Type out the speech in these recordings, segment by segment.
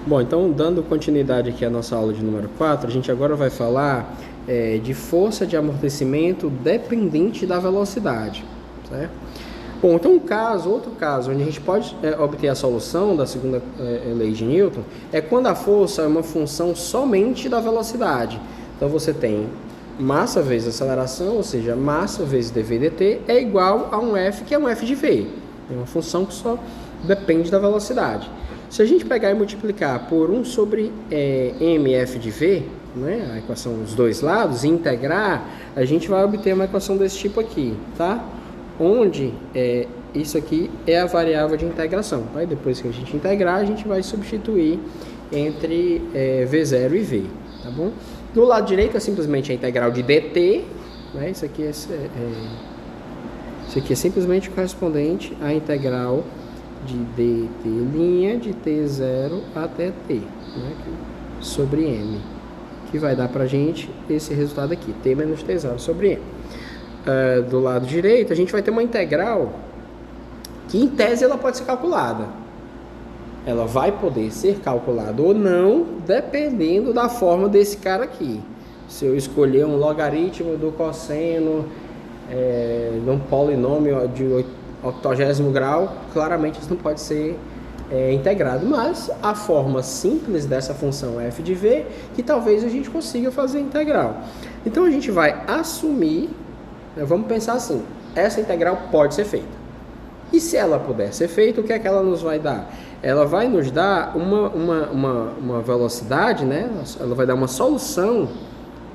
Bom, então, dando continuidade aqui à nossa aula de número 4, a gente agora vai falar de força de amortecimento dependente da velocidade, certo? Bom, então outro caso onde a gente pode obter a solução da segunda lei de Newton é quando a força é uma função somente da velocidade. Então você tem massa vezes aceleração, ou seja, massa vezes dv dt é igual a um F, que é um F de V. É uma função que só depende da velocidade. Se a gente pegar e multiplicar por 1 sobre mf de v, né, a equação dos dois lados, e integrar, a gente vai obter uma equação desse tipo aqui, tá? Onde isso aqui é a variável de integração, tá? E depois que a gente integrar, a gente vai substituir entre v0 e v, tá bom? Do lado direito é simplesmente a integral de dt, né? Isso aqui é simplesmente correspondente à integral de dt' de t0 até t, né, sobre m, que vai dar pra gente esse resultado aqui, t menos t0 sobre m. Do lado direito, a gente vai ter uma integral que, em tese, ela pode ser calculada. Ela vai poder ser calculada ou não, dependendo da forma desse cara aqui. Se eu escolher um logaritmo do cosseno de um polinômio de 80º grau, claramente isso não pode ser integrado, mas a forma simples dessa função f de v, que talvez a gente consiga fazer integral. Então a gente vai assumir, vamos pensar assim, essa integral pode ser feita. E se ela puder ser feita, o que é que ela nos vai dar? Ela vai nos dar uma velocidade, né? Ela vai dar uma solução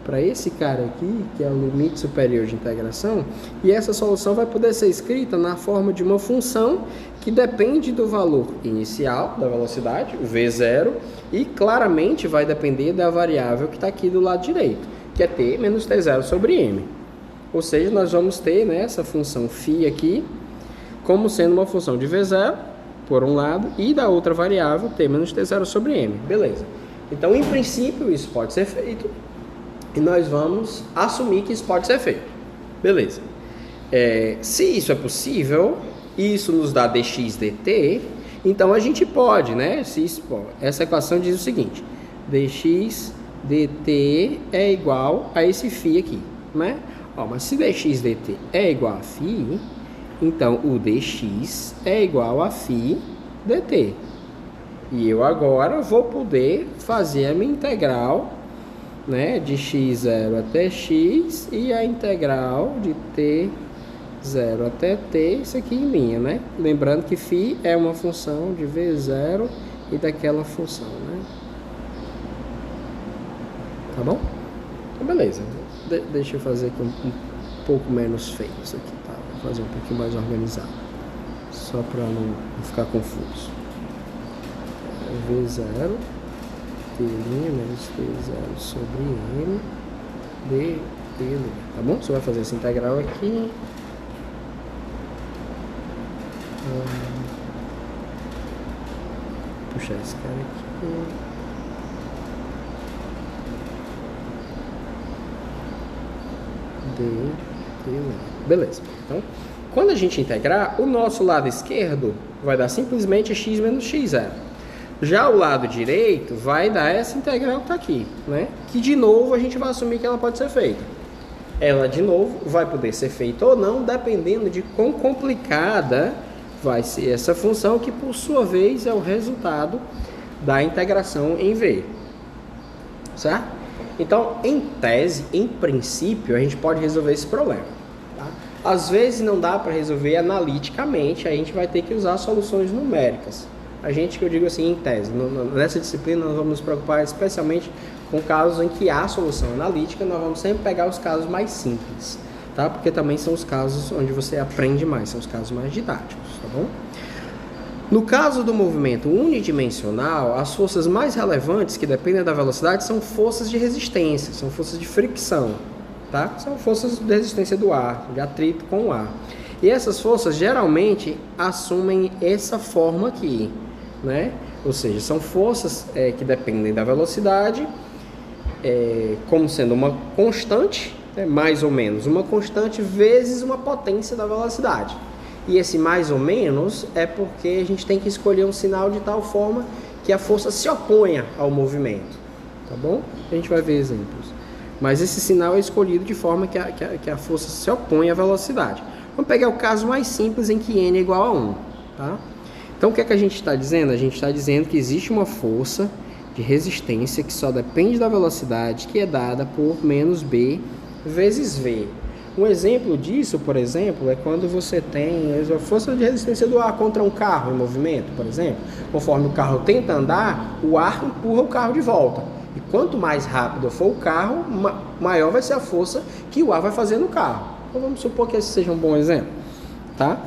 para esse cara aqui, que é o limite superior de integração, e essa solução vai poder ser escrita na forma de uma função que depende do valor inicial da velocidade, v0, e claramente vai depender da variável que está aqui do lado direito, que é t menos t0 sobre m. Ou seja, nós vamos ter, né, essa função φ aqui como sendo uma função de v0, por um lado, e da outra variável, t menos t0 sobre m. Beleza. Então, em princípio, isso pode ser feito. E nós vamos assumir que isso pode ser feito. Beleza. Se isso é possível, isso nos dá dx dt, então a gente pode, né? Essa equação diz o seguinte: dx dt é igual a esse φ aqui, né? Mas se dx dt é igual a φ, então o dx é igual a φ dt. E eu agora vou poder fazer a minha integral, né, de x0 até x e a integral de t0 até t, isso aqui em linha, né? Lembrando que φ é uma função de v0 e daquela função, né? Tá bom? Então, beleza. Deixa eu fazer aqui um pouco menos feio isso aqui, tá? Vou fazer um pouquinho mais organizado, só para não ficar confuso. v0 t' menos t0 sobre m dt, tá bom? Você vai fazer essa integral aqui. Puxar esse cara aqui. Beleza. Então, quando a gente integrar, o nosso lado esquerdo vai dar simplesmente x menos x0. Já o lado direito vai dar essa integral que está aqui, né? Que de novo a gente vai assumir que ela pode ser feita. Ela de novo vai poder ser feita ou não, dependendo de quão complicada vai ser essa função, que por sua vez é o resultado da integração em V. Certo? Então, em tese, em princípio, a gente pode resolver esse problema. Tá? Às vezes não dá para resolver analiticamente, a gente vai ter que usar soluções numéricas. A gente, que eu digo assim, em tese, nessa disciplina nós vamos nos preocupar especialmente com casos em que há solução analítica, nós vamos sempre pegar os casos mais simples, tá? Porque também são os casos onde você aprende mais, são os casos mais didáticos, tá bom? No caso do movimento unidimensional, as forças mais relevantes que dependem da velocidade são forças de resistência, são forças de fricção, tá? São forças de resistência do ar, de atrito com o ar. E essas forças geralmente assumem essa forma aqui, né? Ou seja, são forças que dependem da velocidade, como sendo uma constante, né? Mais ou menos uma constante vezes uma potência da velocidade. E esse mais ou menos é porque a gente tem que escolher um sinal de tal forma que a força se oponha ao movimento, tá bom? A gente vai ver exemplos. Mas esse sinal é escolhido de forma que a força se opõe à velocidade. Vamos pegar o caso mais simples em que n é igual a 1, tá? Então o que é que a gente está dizendo? A gente está dizendo que existe uma força de resistência que só depende da velocidade, que é dada por menos b vezes v. Um exemplo disso, por exemplo, é quando você tem a força de resistência do ar contra um carro em movimento, por exemplo. Conforme o carro tenta andar, o ar empurra o carro de volta. E quanto mais rápido for o carro, maior vai ser a força que o ar vai fazer no carro. Então vamos supor que esse seja um bom exemplo, tá?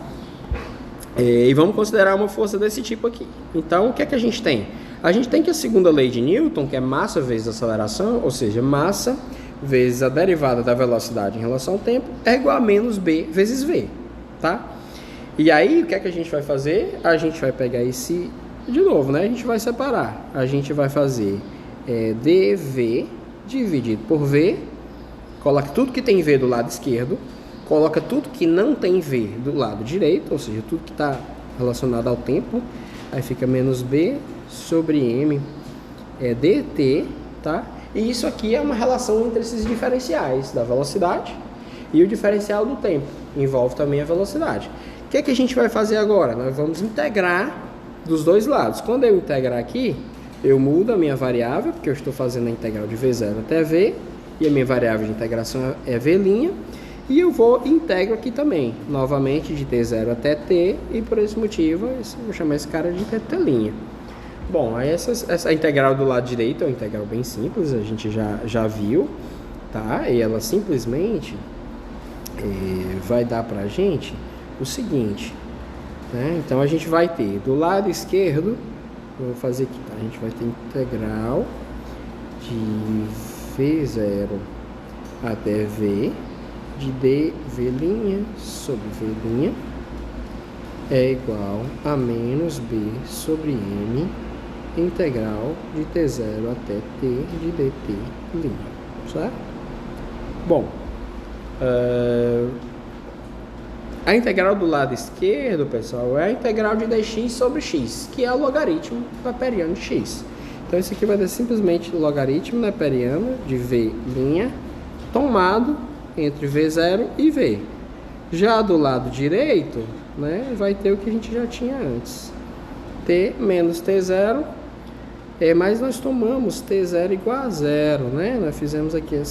E vamos considerar uma força desse tipo aqui. Então o que é que a gente tem? A gente tem que a segunda lei de Newton, que é massa vezes aceleração, ou seja, massa vezes a derivada da velocidade em relação ao tempo, é igual a menos b vezes v, tá? E aí, o que é que a gente vai fazer? A gente vai pegar esse, de novo, né? A gente vai separar. A gente vai fazer dv dividido por v, coloca tudo que tem v do lado esquerdo, coloca tudo que não tem v do lado direito, ou seja, tudo que está relacionado ao tempo, aí fica menos b sobre m dt, tá? E isso aqui é uma relação entre esses diferenciais da velocidade e o diferencial do tempo. Envolve também a velocidade. O que é que a gente vai fazer agora? Nós vamos integrar dos dois lados. Quando eu integrar aqui, eu mudo a minha variável, porque eu estou fazendo a integral de v0 até v, e a minha variável de integração é v', e eu vou integro aqui também, novamente de t0 até t, e por esse motivo, eu vou chamar esse cara de t'. Bom, aí essa integral do lado direito é uma integral bem simples, a gente já viu, tá? E ela simplesmente vai dar pra gente o seguinte, né? Então a gente vai ter do lado esquerdo, vou fazer aqui, tá? A gente vai ter integral de v0 até v de dv' sobre v' é igual a menos b sobre m integral de t0 até t de dt', certo? Bom, a integral do lado esquerdo, pessoal, é a integral de dx sobre x, que é o logaritmo neperiano de x. Então isso aqui vai dar simplesmente o logaritmo neperiano de v' tomado entre v0 e v. Já do lado direito, né, vai ter o que a gente já tinha antes, t menos t0, mas nós tomamos t0 igual a zero, né? Nós fizemos aqui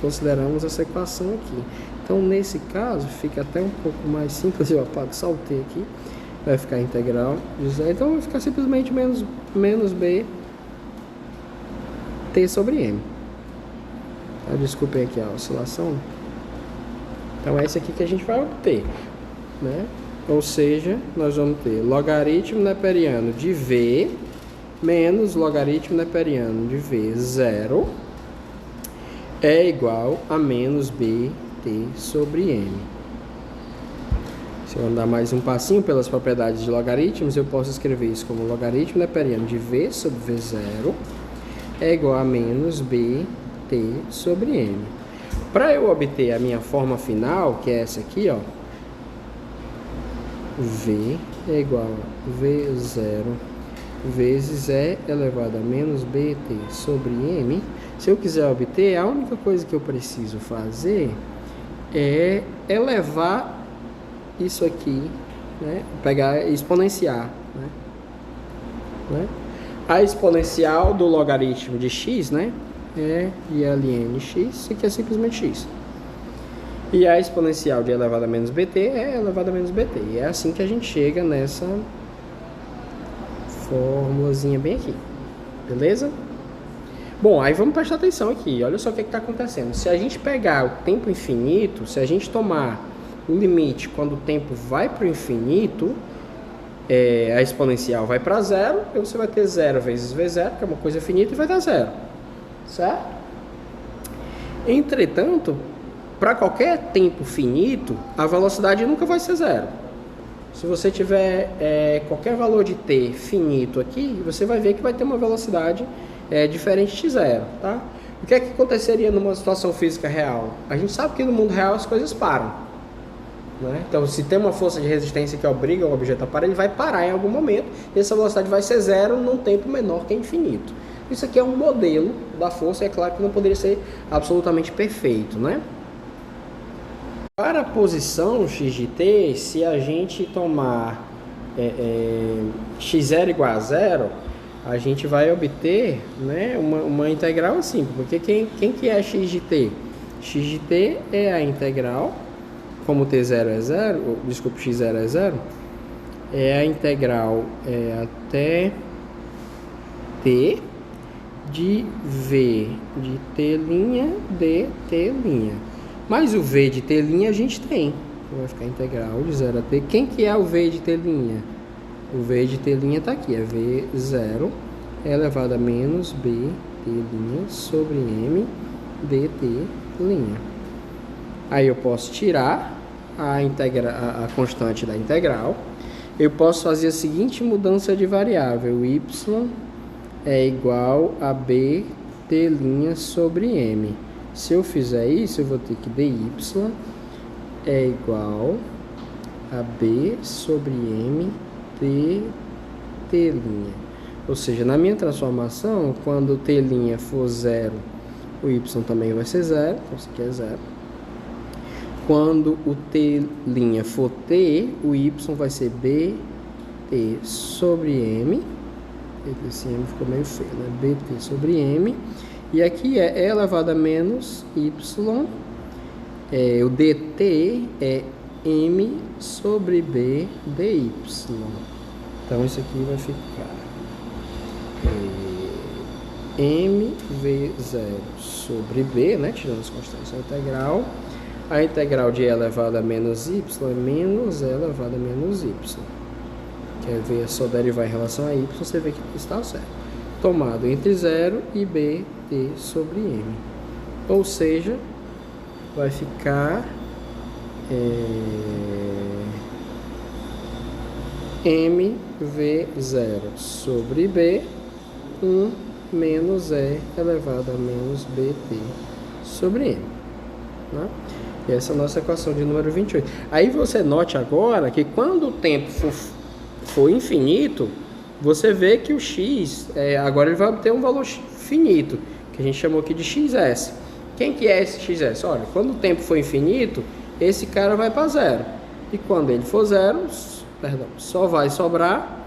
consideramos essa equação aqui. Então nesse caso fica até um pouco mais simples, eu apago só o t aqui, vai ficar integral de zero, então vai ficar simplesmente menos b t sobre m. Tá? Desculpem aqui a oscilação. Então é esse aqui que a gente vai obter, né? Ou seja, nós vamos ter logaritmo neperiano de v menos logaritmo neperiano de v0 é igual a menos bt sobre m. Se eu andar mais um passinho pelas propriedades de logaritmos, eu posso escrever isso como logaritmo neperiano de v sobre v0 é igual a menos bt sobre m. Para eu obter a minha forma final, que é essa aqui, ó, v é igual a v0 vezes e elevado a menos bt sobre m. Se eu quiser obter, a única coisa que eu preciso fazer é elevar isso aqui, né? Pegar exponenciar, né? A exponencial do logaritmo de x, né? É ln x, isso aqui é simplesmente x. E a exponencial de elevado a menos bt é elevado a menos bt. E é assim que a gente chega nessa formulazinha bem aqui, beleza? Bom, aí vamos prestar atenção aqui, olha só o que está acontecendo. Se a gente pegar o tempo infinito, se a gente tomar o limite quando o tempo vai para o infinito, a exponencial vai para zero, e você vai ter 0 vezes v0, que é uma coisa finita, e vai dar zero, certo? Entretanto, para qualquer tempo finito, a velocidade nunca vai ser zero. Se você tiver qualquer valor de t finito aqui, você vai ver que vai ter uma velocidade diferente de zero, tá? O que é que aconteceria numa situação física real? A gente sabe que no mundo real as coisas param, né? Então, se tem uma força de resistência que obriga o objeto a parar, ele vai parar em algum momento, e essa velocidade vai ser zero num tempo menor que infinito. Isso aqui é um modelo da força, é claro que não poderia ser absolutamente perfeito, né? Para a posição x de t, se a gente tomar x0 igual a zero, a gente vai obter, né, uma integral assim, porque quem que é x de t? X de t é a integral, como t0 é zero, desculpa, x0 é zero, é a integral até t de v de t' dt'. Mas o v de t' a gente tem. Então vai ficar integral de 0 a t. Quem que é o v de t'? O v de t' está aqui. É v0 elevado a menos b t' sobre m dt'. Aí eu posso tirar a constante da integral. Eu posso fazer a seguinte mudança de variável. Y é igual a b t' sobre m. Se eu fizer isso, eu vou ter que dy é igual a b sobre m t'. Ou seja, na minha transformação, quando t' for zero, o y também vai ser zero. Então, isso aqui é zero. Quando o t' for t, o y vai ser bt sobre m. Esse m ficou meio feio, né? Bt sobre m. E aqui é e elevado a menos y. O dt é m sobre b dy. Então, isso aqui vai ficar mv0 sobre b, né? Tirando as constantes da integral. A integral de e elevado a menos y é menos e elevado a menos y. Quer ver, é só derivar em relação a y, você vê que está certo. Tomado entre 0 e bt sobre m. Ou seja, vai ficar mv0 sobre b, 1 menos e elevado a menos bt sobre m. Né? E essa é a nossa equação de número 28. Aí você note agora que quando o tempo for infinito, você vê que o x, agora ele vai obter um valor finito, que a gente chamou aqui de xs. Quem que é esse xs? Olha, quando o tempo for infinito, esse cara vai para zero. E quando ele for zero, só vai sobrar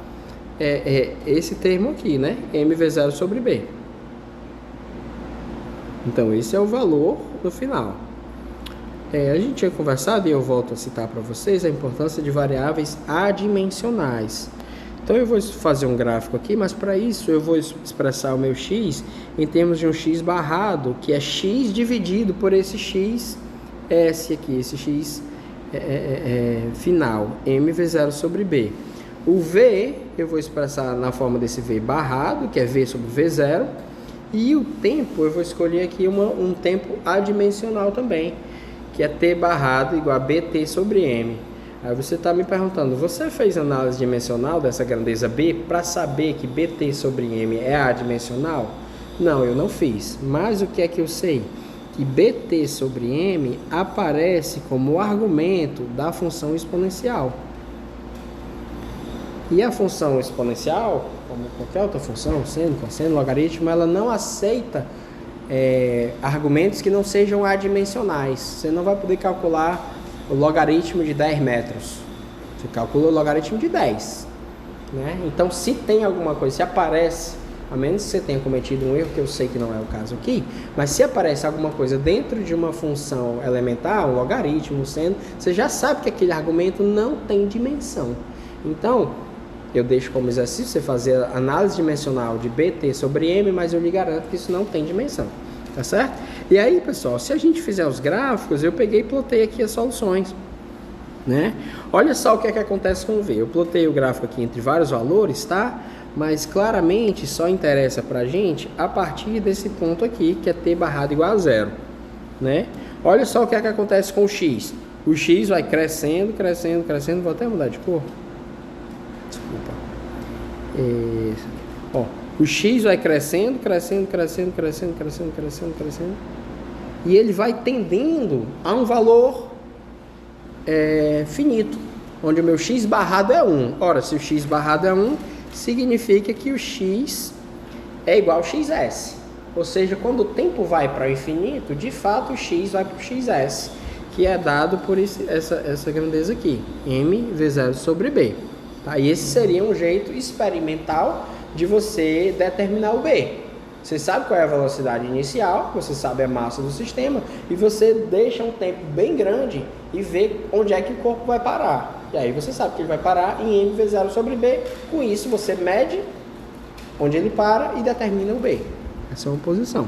esse termo aqui, né? mv0 sobre b. Então, esse é o valor no final. A gente tinha conversado, e eu volto a citar para vocês, a importância de variáveis adimensionais. Então, eu vou fazer um gráfico aqui, mas para isso eu vou expressar o meu x em termos de um x barrado, que é x dividido por esse x S aqui, esse x final, mv0 sobre b. O v eu vou expressar na forma desse v barrado, que é v sobre v0, e o tempo eu vou escolher aqui um tempo adimensional também, que é t barrado igual a bt sobre m. Aí você está me perguntando, você fez análise dimensional dessa grandeza b para saber que bt sobre m é adimensional? Não, eu não fiz. Mas o que é que eu sei? Que bt sobre m aparece como argumento da função exponencial. E a função exponencial, como qualquer outra função, seno, cosseno, logaritmo, ela não aceita argumentos que não sejam adimensionais. Você não vai poder calcular o logaritmo de 10 metros. Você calcula o logaritmo de 10. Né? Então, se tem alguma coisa, se aparece, a menos que você tenha cometido um erro, que eu sei que não é o caso aqui, mas se aparece alguma coisa dentro de uma função elementar, um logaritmo, um seno, você já sabe que aquele argumento não tem dimensão. Então, eu deixo como exercício você fazer a análise dimensional de bt sobre m, mas eu lhe garanto que isso não tem dimensão. Tá certo? E aí, pessoal, se a gente fizer os gráficos, eu peguei e plotei aqui as soluções. Né? Olha só o que é que acontece com o V. Eu plotei o gráfico aqui entre vários valores, tá? Mas claramente só interessa pra gente a partir desse ponto aqui, que é t barrado igual a zero. Né? Olha só o que é que acontece com o x. O x vai crescendo, crescendo, crescendo. Vou até mudar de cor. Desculpa. Ó, o x vai crescendo, crescendo, crescendo, crescendo, crescendo, crescendo, crescendo. E ele vai tendendo a um valor finito, onde o meu x barrado é 1. Ora, se o x barrado é 1, significa que o x é igual a xs. Ou seja, quando o tempo vai para o infinito, de fato o x vai para o xs, que é dado por essa grandeza aqui, m v0 sobre b. Tá? E esse seria um jeito experimental de você determinar o b. Você sabe qual é a velocidade inicial, você sabe a massa do sistema, e você deixa um tempo bem grande e vê onde é que o corpo vai parar. E aí você sabe que ele vai parar em mv0 sobre b. Com isso você mede onde ele para e determina o b. Essa é uma posição.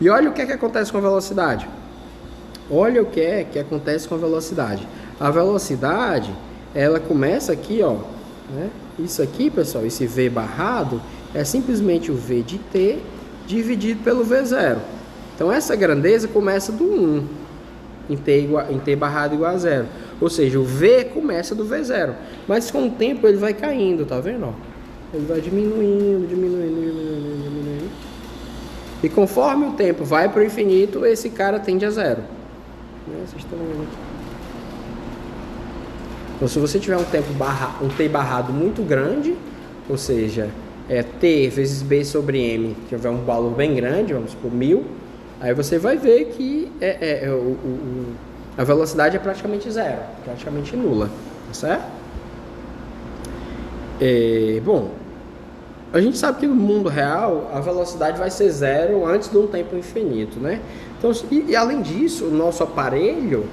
E olha o que é que acontece com a velocidade. Olha o que é que acontece com a velocidade. A velocidade, ela começa aqui, ó, né? Isso aqui, pessoal, esse v barrado, é simplesmente o v de t dividido pelo v0. Então essa grandeza começa do 1 em t barrado igual a 0. Ou seja, o v começa do v0. Mas com o tempo ele vai caindo, tá vendo? Ó? Ele vai diminuindo. E conforme o tempo vai para o infinito, esse cara tende a 0. Vocês estão vendo aqui. Então se você tiver um t barrado muito grande, ou seja, t vezes b sobre m, que tiver um valor bem grande, vamos supor 1000, aí você vai ver que a velocidade é praticamente zero, praticamente nula, tá certo? Bom, a gente sabe que no mundo real a velocidade vai ser zero antes de um tempo infinito, né? Então, e além disso, o nosso aparelho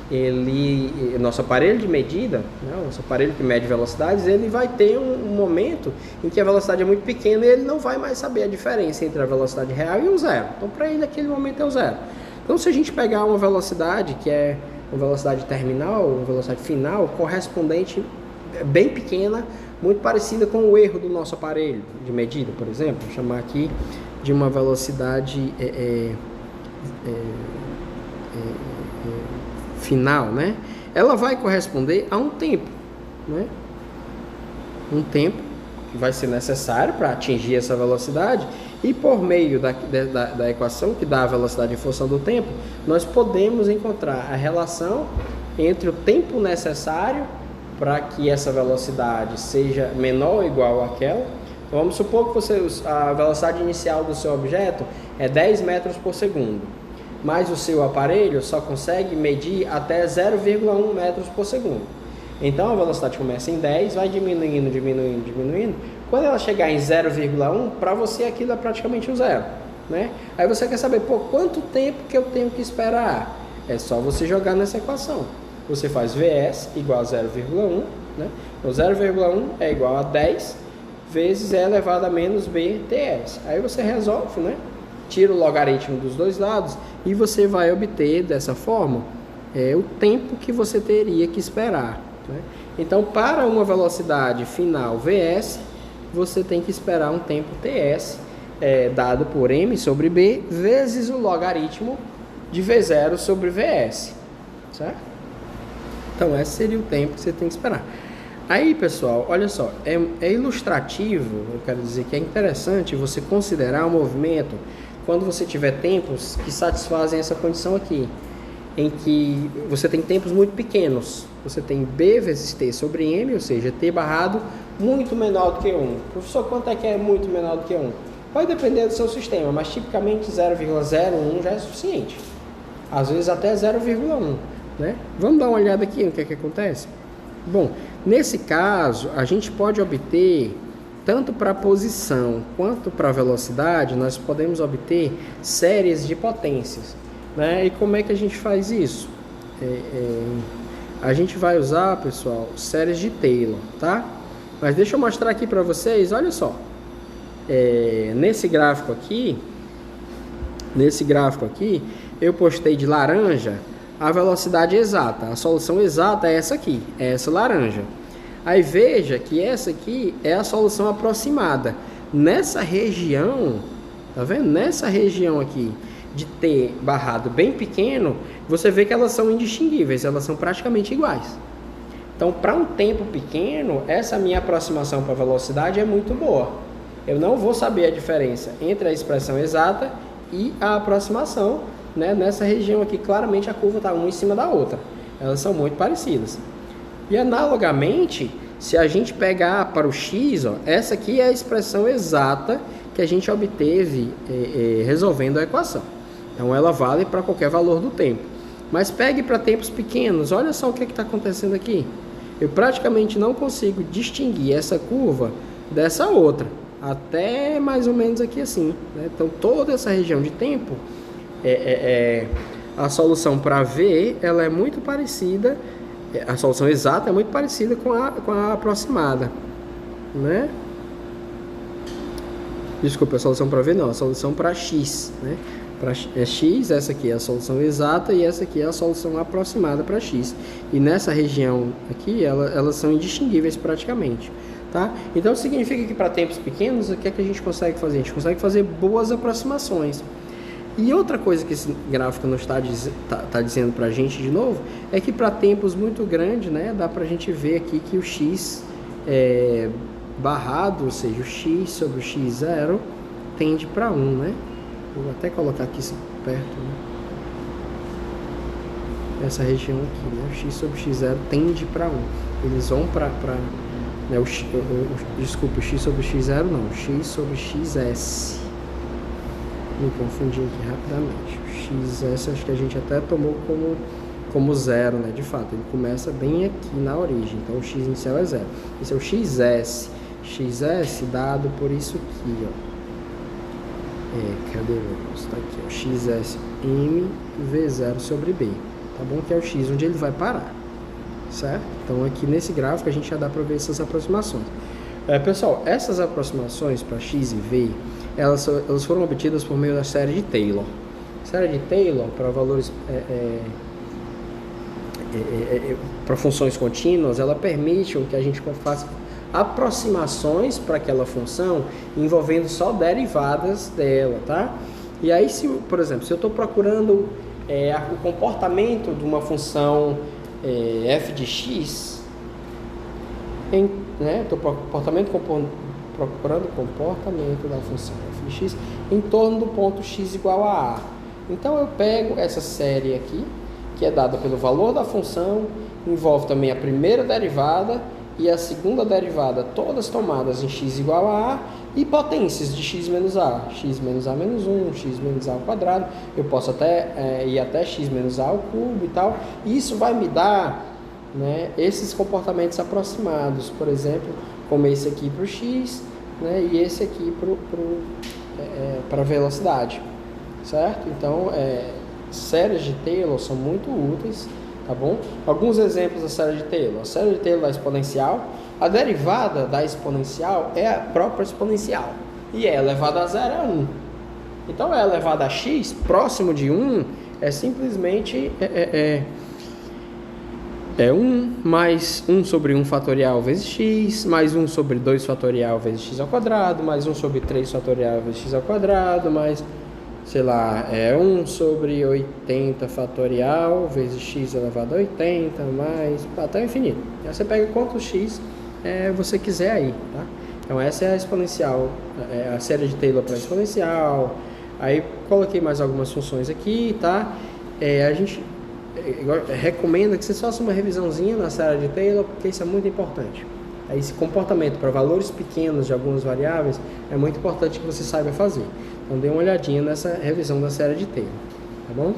de medida, né, o nosso aparelho que mede velocidades, ele vai ter um momento em que a velocidade é muito pequena e ele não vai mais saber a diferença entre a velocidade real e o zero. Então, para ele, aquele momento é o zero. Então, se a gente pegar uma velocidade que é uma velocidade terminal, uma velocidade final, correspondente, bem pequena, muito parecida com o erro do nosso aparelho de medida, por exemplo, vou chamar aqui de uma velocidade final, né? Ela vai corresponder a um tempo, né? Um tempo que vai ser necessário para atingir essa velocidade, e por meio da equação que dá a velocidade em função do tempo, nós podemos encontrar a relação entre o tempo necessário para que essa velocidade seja menor ou igual àquela. Então, vamos supor que a velocidade inicial do seu objeto é 10 metros por segundo, mas o seu aparelho só consegue medir até 0,1 metros por segundo. Então a velocidade começa em 10, vai diminuindo. Quando ela chegar em 0,1, para você aquilo é praticamente o zero, né? Aí você quer saber, quanto tempo que eu tenho que esperar? É só você jogar nessa equação. Você faz Vs igual a 0,1, né? Então 0,1 é igual a 10 vezes E elevado a menos BTS. Aí você resolve, né? Tira o logaritmo dos dois lados e você vai obter dessa forma o tempo que você teria que esperar, né? Então, para uma velocidade final Vs, você tem que esperar um tempo Ts, dado por m sobre b, vezes o logaritmo de V0 sobre Vs, certo? Então, esse seria o tempo que você tem que esperar. Aí, pessoal, olha só, é ilustrativo, eu quero dizer que é interessante você considerar o movimento quando você tiver tempos que satisfazem essa condição aqui, em que você tem tempos muito pequenos. Você tem b vezes t sobre m, ou seja, t barrado muito menor do que 1. Professor, quanto é que é muito menor do que 1? Vai depender do seu sistema, mas tipicamente 0,01 já é suficiente. Às vezes até 0,1, né? Vamos dar uma olhada aqui no que é que acontece? Bom, nesse caso, a gente pode obter, tanto para a posição quanto para a velocidade, nós podemos obter séries de potências, né? E como é que a gente faz isso? A gente vai usar, pessoal, séries de Taylor, tá? Mas deixa eu mostrar aqui para vocês, olha só. Nesse gráfico aqui, eu postei de laranja a velocidade exata. A solução exata é essa aqui, é essa laranja. Aí veja que essa aqui é a solução aproximada. Nessa região, tá vendo? Nessa região aqui de t barrado bem pequeno, você vê que elas são indistinguíveis, elas são praticamente iguais. Então, para um tempo pequeno, essa minha aproximação para a velocidade é muito boa. Eu não vou saber a diferença entre a expressão exata e a aproximação, né? Nessa região aqui, claramente a curva está uma em cima da outra. Elas são muito parecidas. E analogamente, se a gente pegar para o x, ó, essa aqui é a expressão exata que a gente obteve resolvendo a equação. Então ela vale para qualquer valor do tempo. Mas pegue para tempos pequenos, olha só o que está acontecendo aqui. Eu praticamente não consigo distinguir essa curva dessa outra, até mais ou menos aqui assim, né? Então toda essa região de tempo, a solução para V, ela é muito parecida, a solução exata é muito parecida com a aproximada, né? Desculpa, a solução para V não, a solução para X, né? Para X, essa aqui é a solução exata e essa aqui é a solução aproximada para X. E nessa região aqui, elas são indistinguíveis praticamente, tá? Então significa que para tempos pequenos, o que é que a gente consegue fazer? A gente consegue fazer boas aproximações. E outra coisa que esse gráfico não está dizendo para a gente de novo, é que para tempos muito grandes, né, dá para a gente ver aqui que o X barrado, ou seja, o X sobre o X0 tende para 1, né? Vou até colocar aqui perto, né? Essa região aqui, né? O X sobre X0 tende para 1. Eles vão para né? Desculpa, o X sobre X0 não, o X sobre XS. Me confundi aqui rapidamente. O XS acho que a gente até tomou como zero, né? De fato, ele começa bem aqui na origem. Então o X inicial é zero. Esse é o XS. XS dado por isso aqui, ó. Cadê o negócio? Tá aqui, ó. XS M V0 sobre B. Tá bom? Que é o X onde ele vai parar. Certo? Então aqui nesse gráfico a gente já dá para ver essas aproximações. Pessoal, essas aproximações para X e V, elas foram obtidas por meio da série de Taylor. A série de Taylor para valores para funções contínuas, ela permite que a gente faça aproximações para aquela função envolvendo só derivadas dela, tá? E aí, por exemplo, se eu estou procurando o comportamento de uma função f de x, né? Estou procurando o comportamento da função f de x em torno do ponto x igual a a. Então eu pego essa série aqui, que é dada pelo valor da função, envolve também a primeira derivada e a segunda derivada, todas tomadas em x igual a e potências de x menos a menos 1, x menos a ao quadrado. Eu posso até ir até x menos a ao cubo e tal. E isso vai me dar, né, esses comportamentos aproximados, por exemplo, como esse aqui para o x, né, e esse aqui para a velocidade, certo? Então, séries de Taylor são muito úteis. Tá bom? Alguns exemplos da série de Taylor. A série de Taylor da exponencial. A derivada da exponencial é a própria exponencial. E é elevada a zero é 1. Então, é elevada a x próximo de 1 é simplesmente 1 mais 1 sobre 1 fatorial vezes x, mais 1 sobre 2 fatorial vezes x ao quadrado, mais 1 sobre 3 fatorial vezes x ao quadrado, mais... sei lá, 1 sobre 80 fatorial vezes x elevado a 80, mais até o infinito. Aí você pega quantos x você quiser aí, tá? Então essa é a exponencial, a série de Taylor para exponencial. Aí coloquei mais algumas funções aqui, tá? A gente recomenda que você faça uma revisãozinha na série de Taylor, porque isso é muito importante. Esse comportamento para valores pequenos de algumas variáveis é muito importante que você saiba fazer. Então dê uma olhadinha nessa revisão da série de Taylor, tá bom?